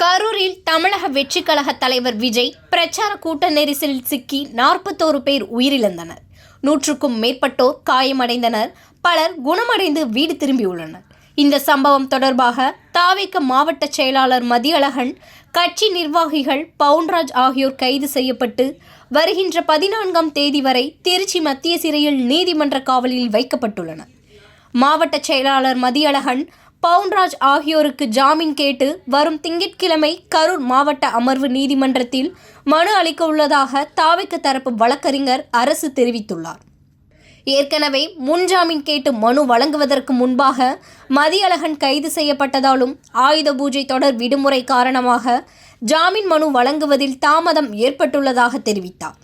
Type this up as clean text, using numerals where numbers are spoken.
கரூரில் தமிழக வெற்றிக் கழக தலைவர் விஜய் பிரச்சார கூட்ட நெரிசலில் சிக்கி 41 பேர் உயிரிழந்தனர். 100க்கும் மேற்பட்டோர் காயமடைந்தனர். பலர் குணமடைந்து வீடு திரும்பியுள்ளனர். இந்த சம்பவம் தொடர்பாக தவிக மாவட்ட செயலாளர் மதியழகன், கட்சி நிர்வாகிகள் பவுன்ராஜ் ஆகியோர் கைது செய்யப்பட்டு வருகின்ற 14ஆம் தேதி வரை திருச்சி மத்திய சிறையில் நீதிமன்ற காவலில் வைக்கப்பட்டுள்ளனர். மாவட்ட செயலாளர் மதியழகன், பவுன்ராஜ் ஆகியோருக்கு ஜாமீன் கேட்டு வரும் திங்கட்கிழமை கரூர் மாவட்ட அமர்வு நீதிமன்றத்தில் மனு அளிக்க உள்ளதாக தவிக தரப்பு வழக்கறிஞர் அரசு தெரிவித்துள்ளார். ஏற்கனவே முன்ஜாமீன் கேட்டு மனு வழங்குவதற்கு முன்பாக மதியழகன் கைது செய்யப்பட்டதாலும் ஆயுத பூஜை தொடர் விடுமுறை காரணமாக ஜாமீன் மனு வழங்குவதில் தாமதம் ஏற்பட்டுள்ளதாக தெரிவித்தார்.